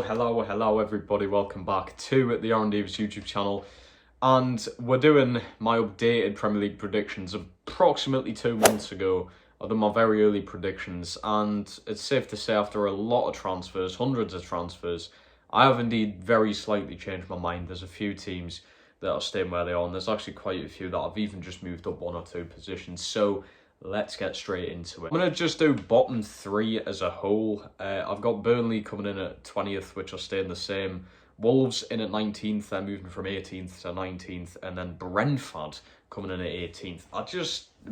Hello everybody, welcome back to the Aaron Davis YouTube channel, and we're doing my updated Premier League predictions. Approximately 2 months ago I did my very early predictions, and it's safe to say after a lot of transfers, hundreds of transfers, I have indeed very slightly changed my mind. There's a few teams that are staying where they are, and there's actually quite a few that have even just moved up 1 or 2 positions, so let's get straight into it. I'm going to just do bottom 3 as a whole. I've got Burnley coming in at 20th, which are staying the same. Wolves in at 19th, they're moving from 18th to 19th. And then Brentford coming in at 18th.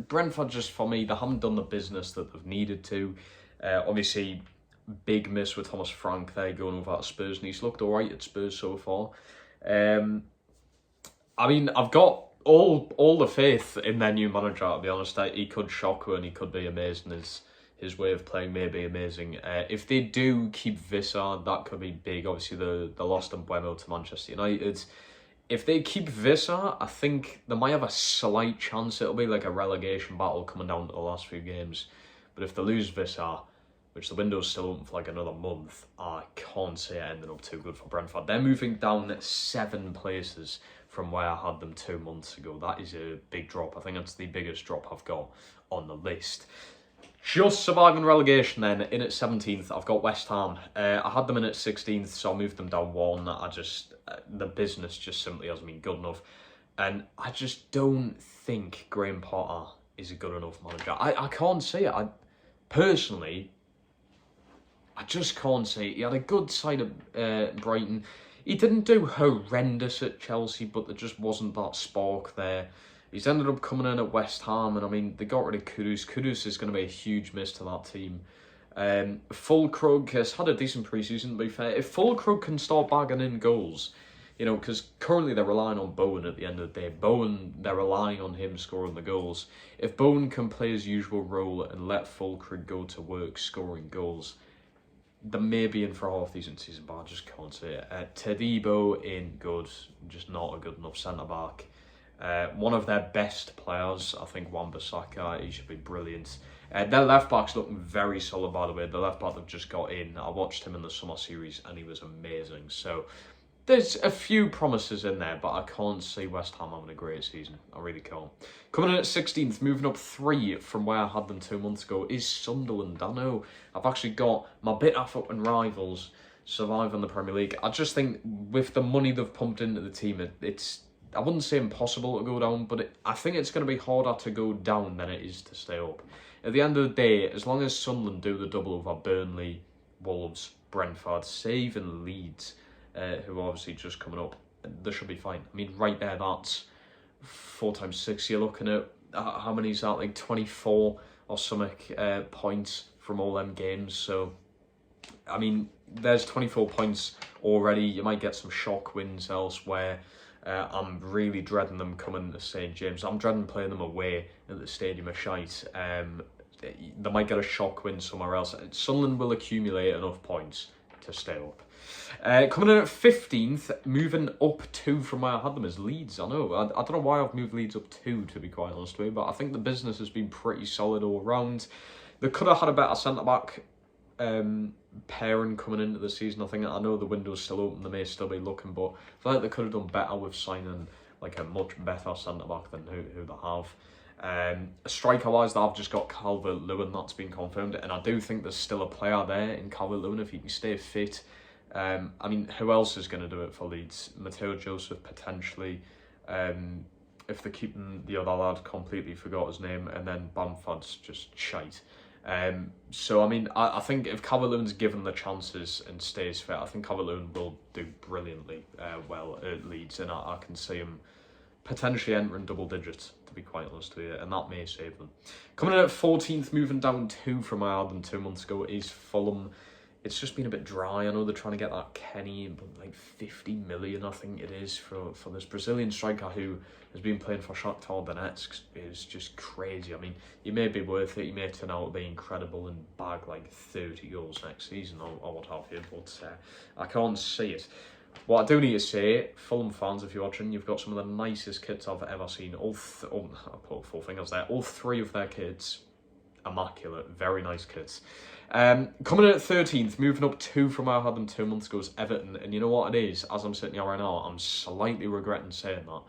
Brentford just, for me, they haven't done the business that they've needed to. Obviously, big miss with Thomas Frank there going over at Spurs, and he's looked alright at Spurs so far. I've got all the faith in their new manager, to be honest. He could shock her and he could be amazing. His way of playing may be amazing. If they do keep Visser, that could be big. Obviously, the lost Mbeumo to Manchester United. If they keep Visser, I think they might have a slight chance. It'll be like a relegation battle coming down to the last few games. But if they lose Visser, which the window's still open for like another month, I can't see it ending up too good for Brentford. They're moving down 7 places from where I had them 2 months ago. That is a big drop. I think that's the biggest drop I've got on the list. Just surviving relegation then, in at 17th, I've got West Ham. I had them in at 16th, so I moved them down 1. The business just simply hasn't been good enough. And I just don't think Graham Potter is a good enough manager. I can't see it. Personally, I just can't see it. He had a good side at Brighton. He didn't do horrendous at Chelsea, but there just wasn't that spark there. He's ended up coming in at West Ham, and I mean, they got rid of Kudus. Kudus is going to be a huge miss to that team. Füllkrug has had a decent pre-season, to be fair. If Füllkrug can start bagging in goals, you know, because currently they're relying on Bowen at the end of the day. Bowen, they're relying on him scoring the goals. If Bowen can play his usual role and let Füllkrug go to work scoring goals, they may be in for a half-decent season, but I just can't see it. Todibo in good, just not a good enough centre-back. One of their best players, I think, Wan-Bissaka, he should be brilliant. Their left-back's looking very solid, by the way. The left-back they've just got in, I watched him in the summer series, and he was amazing. So there's a few promises in there, but I can't see West Ham having a great season. I really can't. Coming in at 16th, moving up 3 from where I had them 2 months ago, is Sunderland. I know I've actually got my bitter fucking rivals surviving the Premier League. I just think with the money they've pumped into the team, it's I wouldn't say impossible to go down, but I think it's going to be harder to go down than it is to stay up. At the end of the day, as long as Sunderland do the double over Burnley, Wolves, Brentford, even Leeds, who are obviously just coming up, they should be fine. I mean, right there, that's 4 times 6. You're looking at, how many is that, like 24 or something points from all them games. So, I mean, there's 24 points already. You might get some shock wins elsewhere. I'm really dreading them coming to St James. I'm dreading playing them away at the Stadium of Shite. They might get a shock win somewhere else. Sunderland will accumulate enough points to stay up. Coming in at 15th, moving up 2 from where I had them, is Leeds. I know, I don't know why I've moved Leeds up 2, to be quite honest with you, but I think the business has been pretty solid all round. They could have had a better centre-back pairing coming into the season. I know the window's still open, they may still be looking, but I feel like they could have done better with signing like a much better centre-back than who they have. Striker-wise, I've just got Calvert-Lewin, that's been confirmed, and I do think there's still a player there in Calvert-Lewin if he can stay fit. I mean, who else is going to do it for Leeds? Matteo Joseph, potentially. If they're keeping the other lad, completely forgot his name, and then Bamford's just shite. So, I mean, I think if Calvert-Lewin's given the chances and stays fit, I think Calvert-Lewin will do brilliantly well at Leeds, and I can see him potentially entering double digits, to be quite honest with you, and that may save them. Coming in at 14th, moving down 2 from where I had them 2 months ago, is Fulham. It's just been a bit dry. I know they're trying to get that Kenny, but like 50 million, I think it is, for this Brazilian striker who has been playing for Shakhtar Donetsk. Is just crazy. I mean, he may be worth it. He may turn out to be incredible and bag like 30 goals next season or what have you, but I can't see it. What I do need to say, Fulham fans, if you're watching, you've got some of the nicest kits I've ever seen. I put 4 fingers there. All 3 of their kids, immaculate, very nice kits. Coming in at 13th, moving up 2 from where I had them 2 months ago, is Everton. And you know what it is? As I'm sitting here right now, I'm slightly regretting saying that.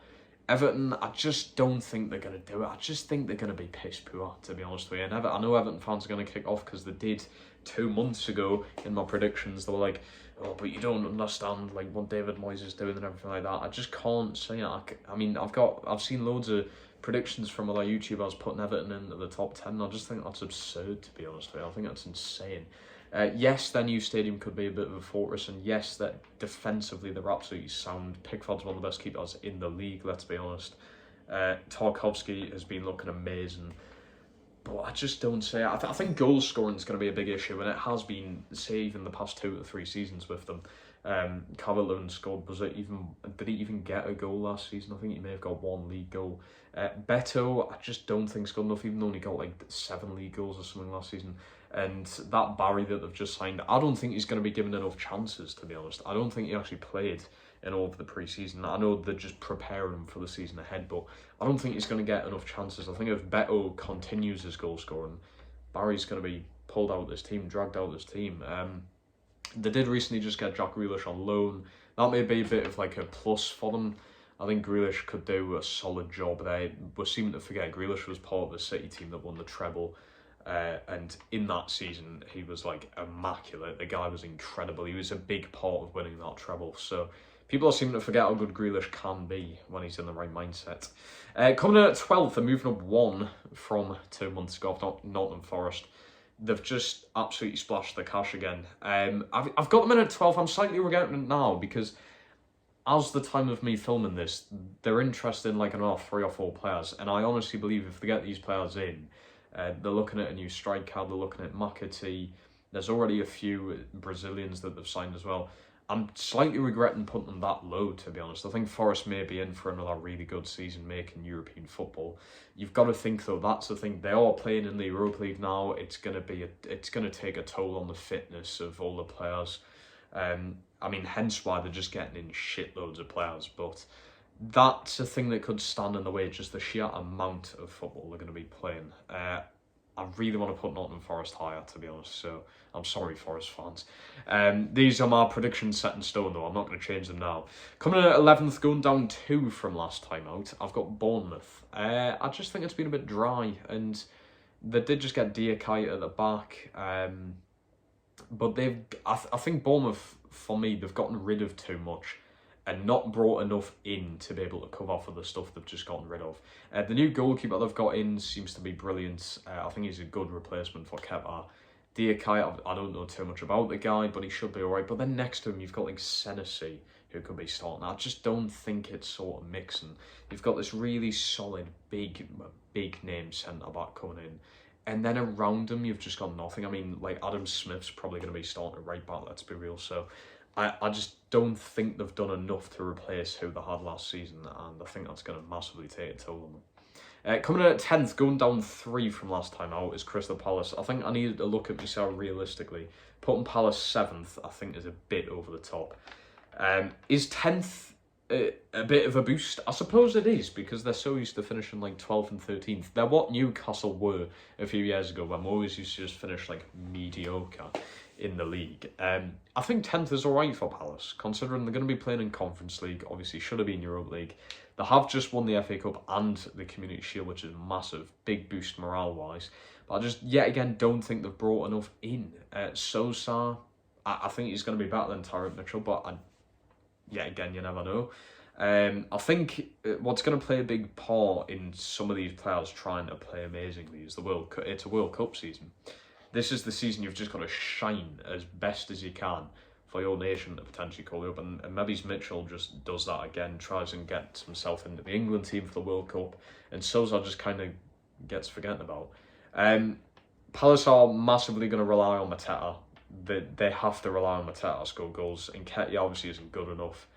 Everton, I just don't think they're going to do it. I just think they're going to be piss poor, to be honest with you. And I know Everton fans are going to kick off because they did 2 months ago in my predictions. They were like, oh, but you don't understand like what David Moyes is doing and everything like that. I just can't say it. I mean, I've seen loads of predictions from other YouTubers putting Everton into the top 10. I just think that's absurd, to be honest with you. I think that's insane. Yes, their new stadium could be a bit of a fortress, and yes, that defensively they're absolutely sound. Pickford's one of the best keepers in the league, let's be honest. Tarkowski has been looking amazing, but I just don't say it. I think goal scoring is going to be a big issue, and it has been, say, even the past 2 to 3 seasons with them. Calvert-Lewin scored, did he even get a goal last season? I think he may have got 1 league goal. Beto, I just don't think it's good enough, even though he got like 7 league goals or something last season. And that Barry that they've just signed, I don't think he's going to be given enough chances, to be honest. I don't think he actually played in all of the pre-season. I know they're just preparing him for the season ahead, but I don't think he's going to get enough chances. I think if Beto continues his goal scoring, Barry's going to be pulled out of this team, dragged out of this team. They did recently just get Jack Grealish on loan. That may be a bit of like a plus for them. I think Grealish could do a solid job there. We're seeming to forget Grealish was part of the City team that won the treble. And in that season, he was like immaculate. The guy was incredible. He was a big part of winning that treble. So people are seeming to forget how good Grealish can be when he's in the right mindset. Coming in at 12th and moving up 1 from 2 months ago, Nottingham Forest. They've just absolutely splashed the cash again. I've got them in at 12th. I'm slightly regretting it now because as the time of me filming this, they're interested in like another 3 or 4 players. And I honestly believe if they get these players in, they're looking at a new striker, they're looking at McAtee. There's already a few Brazilians that they've signed as well. I'm slightly regretting putting them that low, to be honest. I think Forest may be in for another really good season making European football. You've got to think, though, that's the thing. They are playing in the Europa League now. It's going to take a toll on the fitness of all the players. I mean, hence why they're just getting in shitloads of players. But that's a thing that could stand in the way, just the sheer amount of football they're going to be playing. I really want to put Nottingham Forest higher, to be honest, so I'm sorry, Forest fans. These are my predictions set in stone, though. I'm not going to change them now. Coming in at 11th, going down 2 from last time out, I've got Bournemouth. I just think it's been a bit dry, and they did just get Diakite at the back. But I think Bournemouth, for me, they've gotten rid of too much and not brought enough in to be able to cover for the stuff they've just gotten rid of. The new goalkeeper they've got in seems to be brilliant. I think he's a good replacement for Kepa. Diakite, I don't know too much about the guy, but he should be alright. But then next to him, you've got like Senesi, who could be starting. I just don't think it's sort of mixing. You've got this really solid, big name centre-back coming in. And then around him, you've just got nothing. I mean, like Adam Smith's probably going to be starting at right back, let's be real. So I just don't think they've done enough to replace who they had last season, and I think that's going to massively take a toll on them. Coming in at 10th, going down 3 from last time out, is Crystal Palace. I think I needed to look at myself realistically. Putting Palace 7th, I think, is a bit over the top. Is 10th a bit of a boost? I suppose it is, because they're so used to finishing like 12th and 13th. They're what Newcastle were a few years ago, when Moyes used to just finish like mediocre in the league. I think 10th is alright for Palace, considering they're going to be playing in Conference League. Obviously, should have been Europa League. They have just won the FA Cup and the Community Shield, which is massive, big boost morale-wise. But I just, yet again, don't think they've brought enough in. Sosa, I think he's going to be better than Tyreek Mitchell, but yet again, you never know. I think what's going to play a big part in some of these players trying to play amazingly is the World Cup. It's a World Cup season. This is the season you've just got to shine as best as you can for your nation to potentially call you up. And maybe Mitchell just does that again, tries and gets himself into the England team for the World Cup. And Sosa just kind of gets forgotten about. Palace are massively going to rely on Mateta. They have to rely on Mateta to score goals. And Nketiah obviously isn't good enough.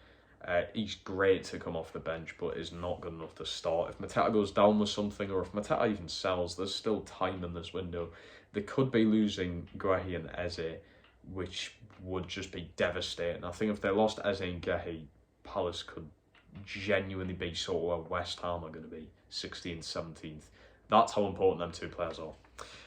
He's great to come off the bench, but is not good enough to start. If Mateta goes down with something, or if Mateta even sells, there's still time in this window. They could be losing Guehi and Eze, which would just be devastating. I think if they lost Eze and Guehi, Palace could genuinely be sort of where West Ham are going to be, 16th, 17th. That's how important them 2 players are.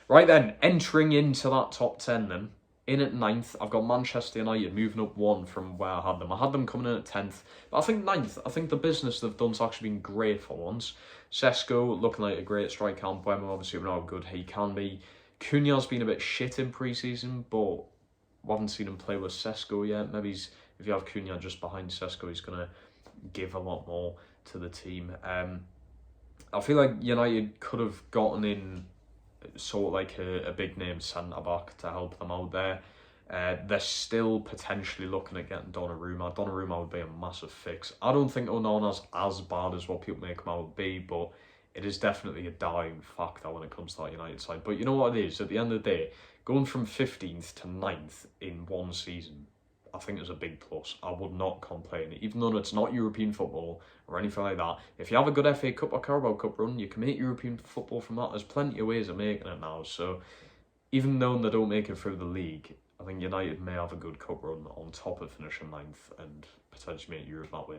Right then, entering into that top 10 then. In at 9th, I've got Manchester United moving up 1 from where I had them. I had them coming in at 10th. But I think 9th, I think the business they've done's actually been great for once. Sesko looking like a great striker. Mbeumo, obviously, we know how good he can be. Cunha's been a bit shit in pre-season, but we haven't seen him play with Sesko yet. Maybe if you have Cunha just behind Sesko, he's going to give a lot more to the team. I feel like United could have gotten in sort of like a big name centre-back to help them out there. They're still potentially looking at getting Donnarumma. Donnarumma would be a massive fix. I don't think Onana's as bad as what people make him out to be, but it is definitely a dying factor when it comes to that United side. But you know what it is? At the end of the day, going from 15th to 9th in one season, I think is a big plus. I would not complain. Even though it's not European football or anything like that, if you have a good FA Cup or Carabao Cup run, you can make European football from that. There's plenty of ways of making it now. So even though they don't make it through the league, I think United may have a good cup run on top of finishing 9th and potentially make Europe that way.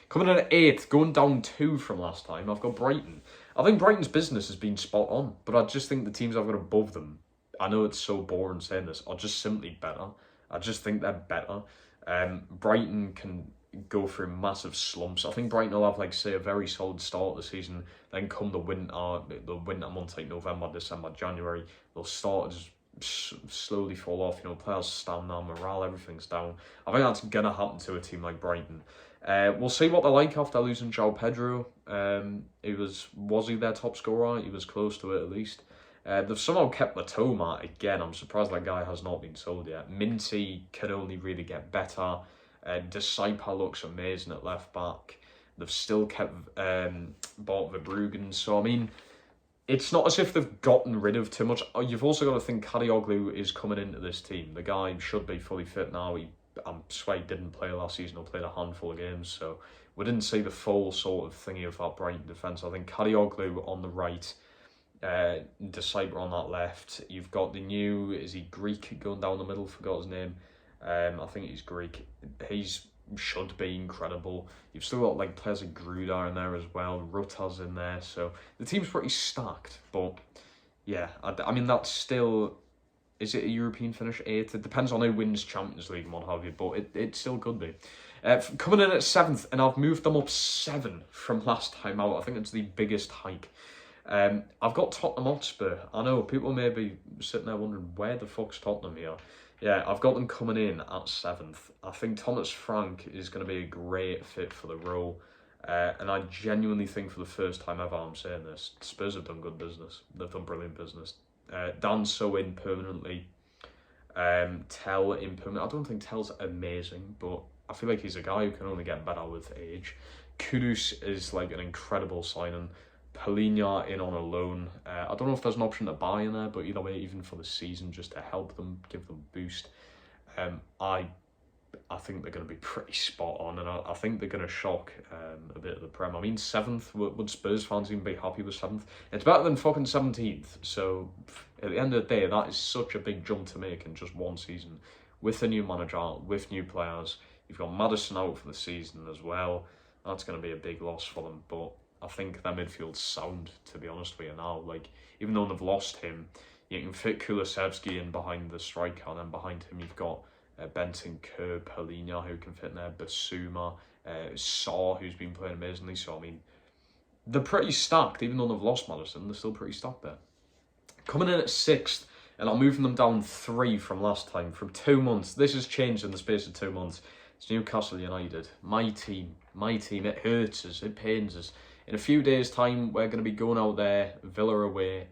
Coming in at 8th, going down 2 from last time, I've got Brighton. I think Brighton's business has been spot on, but I just think the teams I've got above them, I know it's so boring saying this, are just simply better. I just think they're better. Brighton can go through massive slumps. I think Brighton will have, like, say, a very solid start of the season. Then come the winter months like November, December, January, they'll start to just slowly fall off. You know, players' stamina, morale, everything's down. I think that's going to happen to a team like Brighton. We'll see what they're like after losing João Pedro. Was he their top scorer? He was close to it at least. They've somehow kept Matoma again. I'm surprised that guy has not been sold yet. Minty can only really get better. Disciple looks amazing at left back. They've still kept bought Verbruggen. So I mean, it's not as if they've gotten rid of too much. You've also got to think Kadioglu is coming into this team. The guy should be fully fit now. I swear he didn't play last season or played a handful of games. So we didn't see the full sort of thingy of that Brighton defence. I think Kadioglu on the right. Decipher on that left. You've got the new, is he Greek going down the middle? Forgot his name. I think he's Greek. He's should be incredible. You've still got like players like Grudar in there as well. Ruta's in there, so the team's pretty stacked. But yeah, I mean that's still. Is it a European finish? 8th? It depends on who wins Champions League and what have you, but it still could be. Coming in at 7th, and I've moved them up 7 from last time out. I think it's the biggest hike. I've got Tottenham Hotspur. I know people may be sitting there wondering where the fuck's Tottenham here. Yeah, I've got them coming in at 7th. I think Thomas Frank is going to be a great fit for the role. And I genuinely think for the first time ever I'm saying this, Spurs have done good business. They've done brilliant business. Danso in permanently. Tell in permanent. I don't think Tell's amazing, but I feel like he's a guy who can only get better with age. Kudus is like an incredible signing. Palhinha in on a loan. I don't know if there's an option to buy in there, but either way, even for the season, just to help them, give them a boost. I think they're going to be pretty spot on, and I think they're going to shock a bit of the Prem. I mean, 7th, would Spurs fans even be happy with 7th? It's better than fucking 17th, so at the end of the day, that is such a big jump to make in just one season. With a new manager, with new players, you've got Maddison out for the season as well. That's going to be a big loss for them, but I think their midfield's sound, to be honest with you now. Like, even though they've lost him, you can fit Kulusevski in behind the striker, and then behind him you've got Benton, Kerr, Palhinha, who can fit in there, Basuma, Saw, who's been playing amazingly. So, I mean, they're pretty stacked. Even though they've lost Maddison, they're still pretty stacked there. Coming in at 6th, and I'm moving them down 3 from last time, from 2 months. This has changed in the space of 2 months. It's Newcastle United. My team. It hurts us, it pains us. In a few days' time, we're going to be going out there, Villa away,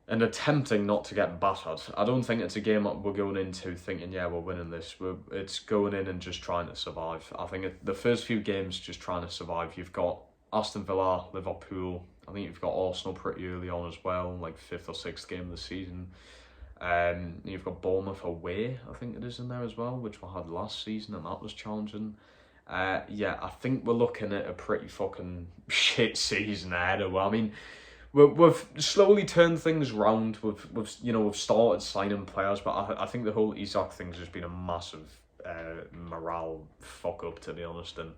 and attempting not to get battered. I don't think it's a game that we're going into thinking, yeah, we're winning this. It's going in and just trying to survive. I think the first few games, just trying to survive. You've got Aston Villa, Liverpool. I think you've got Arsenal pretty early on as well, like 5th or 6th game of the season. You've got Bournemouth away, I think it is in there as well, which we had last season, and that was challenging. Yeah, I think we're looking at a pretty fucking shit season ahead of. I mean, we've slowly turned things round. We've started signing players, but I think the whole Isak thing's just been a massive morale fuck up, to be honest. And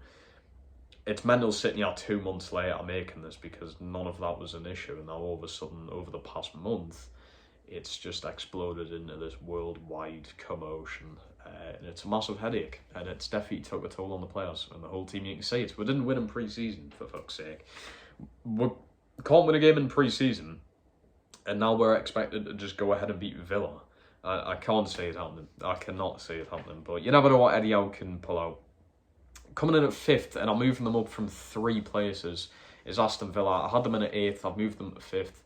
it's mental sitting here 2 months later making this, because none of that was an issue, and now all of a sudden over the past month it's just exploded into this worldwide commotion, and it's a massive headache, and it's definitely took a toll on the players and the whole team. You can see it. We didn't win in pre-season, for fuck's sake. We can't win a game in pre-season, and now we're expected to just go ahead and beat Villa. I can't see it happening. I cannot see it happening, but you never know what Eddie Howe can pull out. Coming in at 5th, and I'm moving them up from 3 places, is Aston Villa. I had them in at 8th, I've moved them to 5th.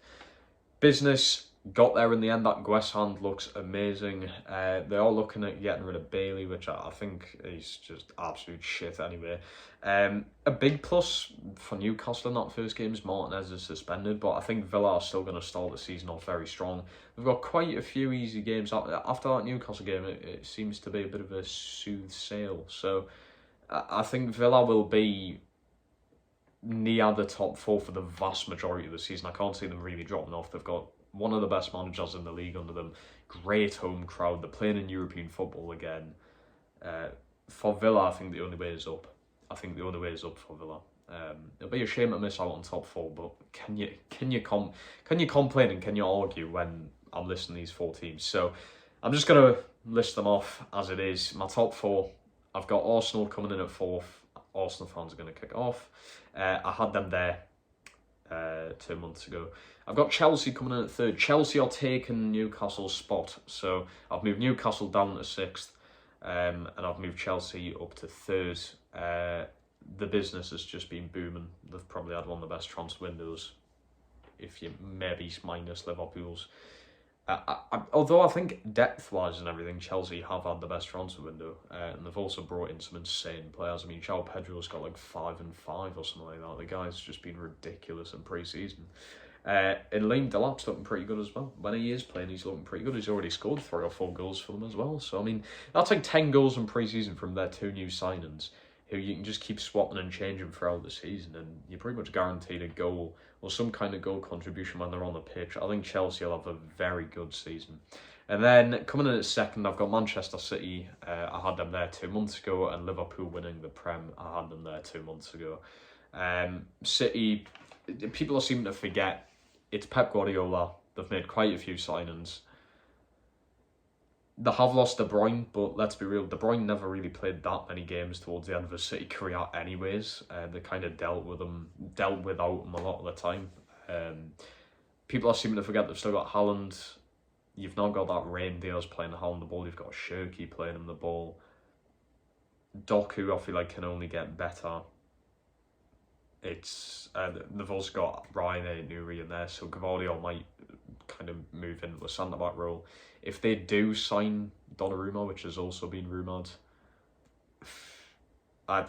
Business got there in the end. That Guessand looks amazing. They are looking at getting rid of Bailey, which I think is just absolute shit anyway. A big plus for Newcastle in that first game is Martinez is suspended, but I think Villa are still going to start the season off very strong. We've got quite a few easy games. After that Newcastle game, it seems to be a bit of a smooth sail. So I think Villa will be near the top 4 for the vast majority of the season. I can't see them really dropping off. They've got one of the best managers in the league under them. Great home crowd. They're playing in European football again. For Villa, I think the only way is up. I think the only way is up for Villa. It'll be a shame to miss out on top 4, but can you complain and can you argue when I'm listing these 4 teams? So I'm just gonna list them off as it is. My top 4. I've got Arsenal coming in at 4th. Arsenal fans are going to kick off. I had them there 2 months ago. I've got Chelsea coming in at 3rd. Chelsea are taking Newcastle's spot. So I've moved Newcastle down to 6th. And I've moved Chelsea up to 3rd. The business has just been booming. They've probably had one of the best transfer windows, if you maybe minus Liverpool's. Although I think depth-wise and everything, Chelsea have had the best transfer window, and they've also brought in some insane players. I mean, João Pedro's got like 5 and 5 or something like that. The guy's just been ridiculous in pre-season. And Liam Delap's looking pretty good as well. When he is playing, he's looking pretty good. He's already scored 3 or 4 goals for them as well. So, I mean, that's like 10 goals in pre-season from their 2 new signings, who you can just keep swapping and changing throughout the season, and you're pretty much guaranteed a goal or some kind of goal contribution when they're on the pitch. I think Chelsea will have a very good season. And then coming in at 2nd, I've got Manchester City. I had them there 2 months ago, and Liverpool winning the Prem. I had them there 2 months ago. City, people are seeming to forget, it's Pep Guardiola. They've made quite a few signings. They have lost De Bruyne, but let's be real, De Bruyne never really played that many games towards the end of his City career anyways. They kind of dealt without him a lot of the time. People are seeming to forget they've still got Haaland. You've now got that Rain Diaz playing Haaland the ball. You've got Shirky playing him the ball. Doku, I feel like, can only get better. They've also got Ryan Nuri in there, so Gavardio might kind of move into a centre-back role. If they do sign Donnarumma, which has also been rumoured, I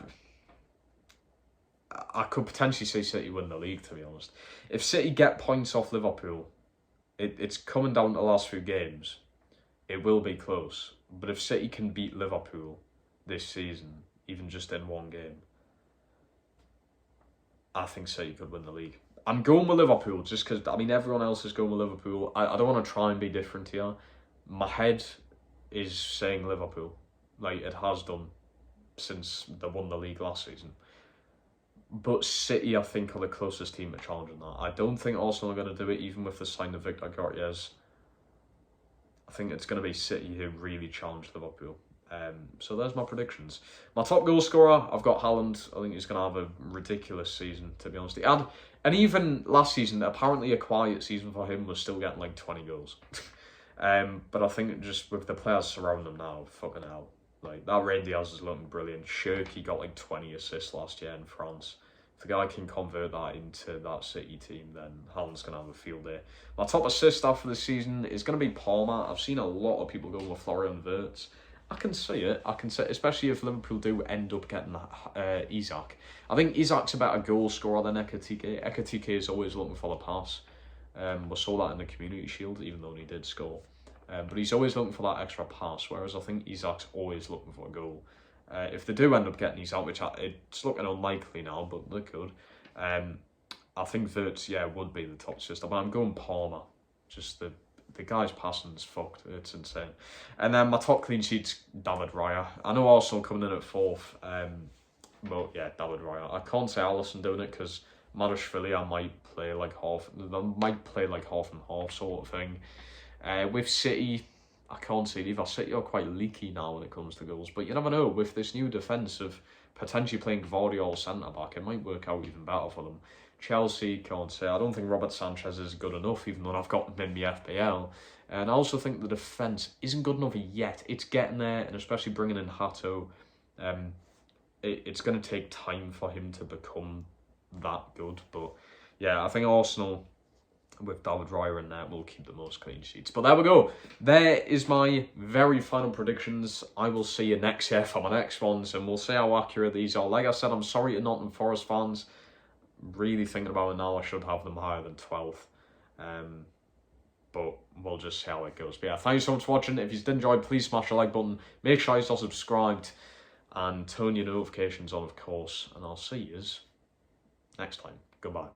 could potentially see City win the league, to be honest. If City get points off Liverpool, it's coming down to the last few games. It will be close. But if City can beat Liverpool this season, even just in one game, I think City could win the league. I'm going with Liverpool just because, I mean, everyone else is going with Liverpool. I don't want to try and be different here. My head is saying Liverpool, like it has done since they won the league last season. But City, I think, are the closest team to challenging that. I don't think Arsenal are going to do it, even with the sign of Victor Gyokeres. I think it's going to be City who really challenge Liverpool. So there's my predictions. My top goal scorer, I've got Haaland. I think he's going to have a ridiculous season, to be honest. And even last season, apparently a quiet season for him, was still getting like 20 goals. But I think just with the players surrounding him now, fucking hell. Like, that Rain Diaz is looking brilliant. Shirky got like 20 assists last year in France. If the guy can convert that into that City team, then Haaland's going to have a field day. My top assist after the season is going to be Palmer. I've seen a lot of people go with Florian Wirtz. I can see it, especially if Liverpool do end up getting Isak. I think Isak's a better goal scorer than Ekitike. Ekitike is always looking for the pass. We saw that in the Community Shield, even though he did score. But he's always looking for that extra pass, whereas I think Isak's always looking for a goal. If they do end up getting Isak, which it's looking unlikely now, but they could, I think Wirtz, would be the top assist. But I'm going Palmer. Just the guy's passing's fucked. It's insane. And then my top clean sheet's David Raya. I know Arsenal coming in at 4th. But yeah, David Raya. I can't say Alisson doing it because Marashvili I might play like half and half sort of thing. With City, I can't see it either. City are quite leaky now when it comes to goals, but you never know. With this new defence of potentially playing Gvardiol centre-back, it might work out even better for them. Chelsea, can't say. I don't think Robert Sanchez is good enough, even though I've got him in the FPL. And I also think the defence isn't good enough yet. It's getting there, and especially bringing in Hato, it's going to take time for him to become that good. But yeah, I think Arsenal, with David Raya in there, will keep the most clean sheets. But there we go. There is my very final predictions. I will see you next year for my next ones, and we'll see how accurate these are. Like I said, I'm sorry to Nottingham Forest fans. Really thinking about it now, I should have them higher than 12th. But we'll just see how it goes. But yeah, thanks so much for watching. If you did enjoy, please smash the like button. Make sure you're still subscribed. And turn your notifications on, of course. And I'll see you next time. Goodbye.